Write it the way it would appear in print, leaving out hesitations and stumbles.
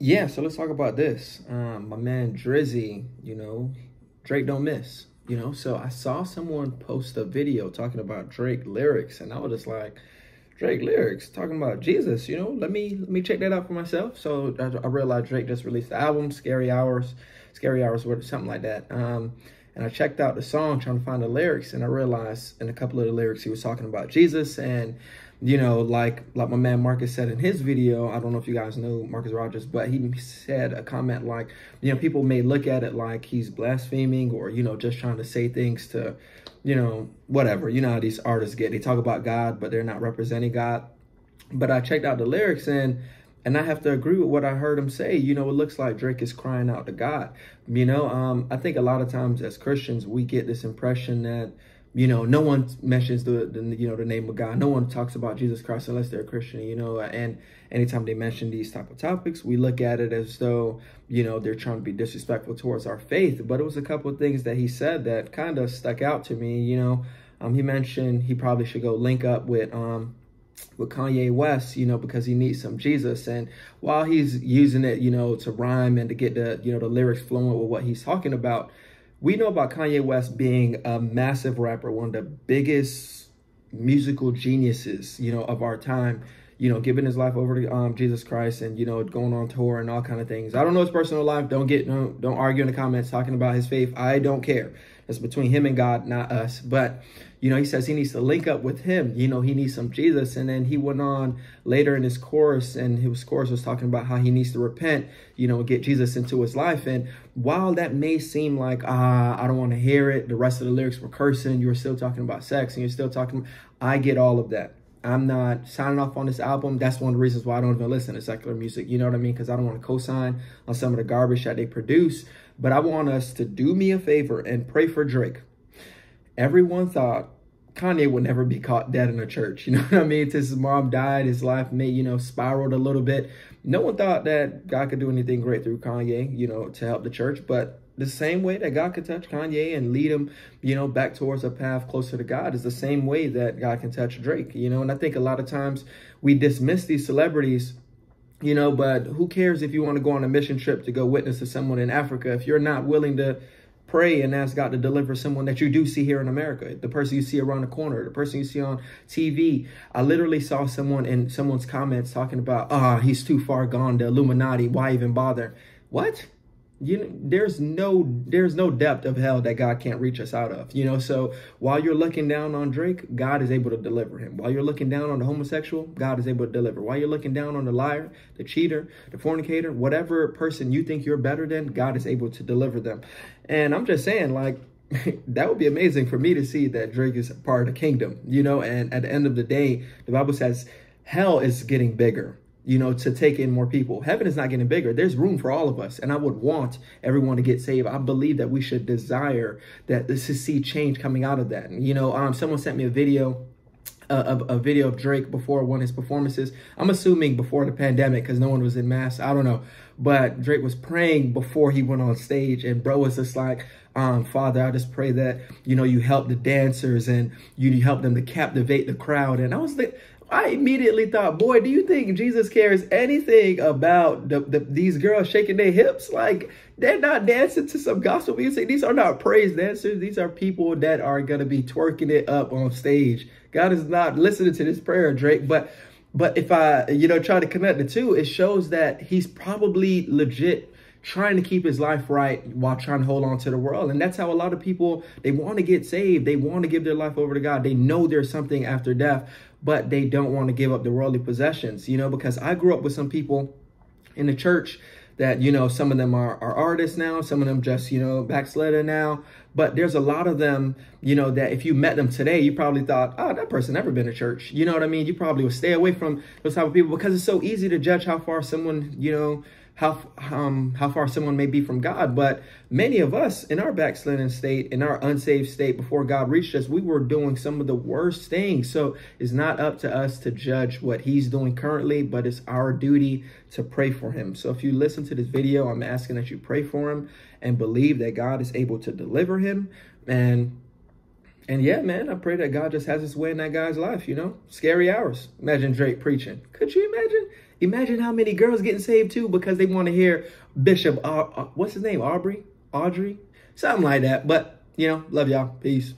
Yeah, so let's talk about this. My man Drizzy, Drake don't miss, So I saw someone post a video talking about Drake lyrics, and I was just like, Drake lyrics talking about Jesus, let me check that out for myself. So I realized Drake just released the album, Scary Hours, something like that. And I checked out the song trying to find the lyrics, and I realized in a couple of the lyrics he was talking about Jesus. And like my man Marcus said in his video, I don't know if you guys know Marcus Rogers, but he said a comment like, people may look at it like he's blaspheming or, just trying to say things to, whatever. You know how these artists get. They talk about God, but they're not representing God. But I checked out the lyrics, and I have to agree with what I heard him say. It looks like Drake is crying out to God. I think a lot of times as Christians, we get this impression that, no one mentions the name of God. No one talks about Jesus Christ unless they're a Christian, and anytime they mention these type of topics, we look at it as though, they're trying to be disrespectful towards our faith. But it was a couple of things that he said that kind of stuck out to me. He mentioned he probably should go link up with Kanye West, because he needs some Jesus. And while he's using it, to rhyme and to get the lyrics flowing with what he's talking about, we know about Kanye West being a massive rapper, one of the biggest musical geniuses, of our time, giving his life over to Jesus Christ and, going on tour and all kind of things. I don't know his personal life. Don't argue in the comments talking about his faith. I don't care. It's between him and God, not us. But, he says he needs to link up with him. He needs some Jesus. And then he went on later in his chorus, and his chorus was talking about how he needs to repent, get Jesus into his life. And while that may seem like, I don't want to hear it, the rest of the lyrics were cursing, you were still talking about sex, and you're still talking, I get all of that. I'm not signing off on this album. That's one of the reasons why I don't even listen to secular music. You know what I mean? Because I don't want to co-sign on some of the garbage that they produce. But I want us to do me a favor and pray for Drake. Everyone thought Kanye would never be caught dead in a church. You know what I mean? Since his mom died, his life may, spiraled a little bit. No one thought that God could do anything great through Kanye, to help the church. But the same way that God could touch Kanye and lead him, back towards a path closer to God is the same way that God can touch Drake, And I think a lot of times we dismiss these celebrities, but who cares if you want to go on a mission trip to go witness to someone in Africa if you're not willing to pray and ask God to deliver someone that you do see here in America, the person you see around the corner, the person you see on TV. I literally saw someone in someone's comments talking about, he's too far gone, the Illuminati, why even bother? What? There's no depth of hell that God can't reach us out of, So while you're looking down on Drake, God is able to deliver him. While you're looking down on the homosexual, God is able to deliver. While you're looking down on the liar, the cheater, the fornicator, whatever person you think you're better than, God is able to deliver them. And I'm just saying, like, that would be amazing for me to see that Drake is part of the kingdom, and at the end of the day, the Bible says hell is getting bigger, to take in more people. Heaven is not getting bigger. There's room for all of us. And I would want everyone to get saved. I believe that we should desire that to see change coming out of that. And, someone sent me a video of Drake before one of his performances. I'm assuming before the pandemic because no one was in mass. I don't know. But Drake was praying before he went on stage. And bro was just like, Father, I just pray that, you help the dancers and you help them to captivate the crowd. And I immediately thought, boy, do you think Jesus cares anything about these girls shaking their hips? Like, they're not dancing to some gospel music. These are not praise dancers. These are people that are going to be twerking it up on stage. God is not listening to this prayer, Drake. But if I, try to connect the two, it shows that he's probably legit trying to keep his life right while trying to hold on to the world. And that's how a lot of people, they want to get saved. They want to give their life over to God. They know there's something after death, but they don't want to give up their worldly possessions, because I grew up with some people in the church that, some of them are artists now, some of them just, backslidden now. But there's a lot of them, that if you met them today, you probably thought, that person never been to church. You know what I mean? You probably would stay away from those type of people because it's so easy to judge how far someone, how far someone may be from God. But many of us in our backslidden state, in our unsaved state before God reached us, we were doing some of the worst things. So it's not up to us to judge what he's doing currently, but it's our duty to pray for him. So if you listen to this video, I'm asking that you pray for him and believe that God is able to deliver him. And And yeah, man, I pray that God just has his way in that guy's life, you know? Scary hours. Imagine Drake preaching. Could you imagine? Imagine how many girls getting saved too because they want to hear Bishop, what's his name? Audrey? Something like that. But, you know, love y'all. Peace.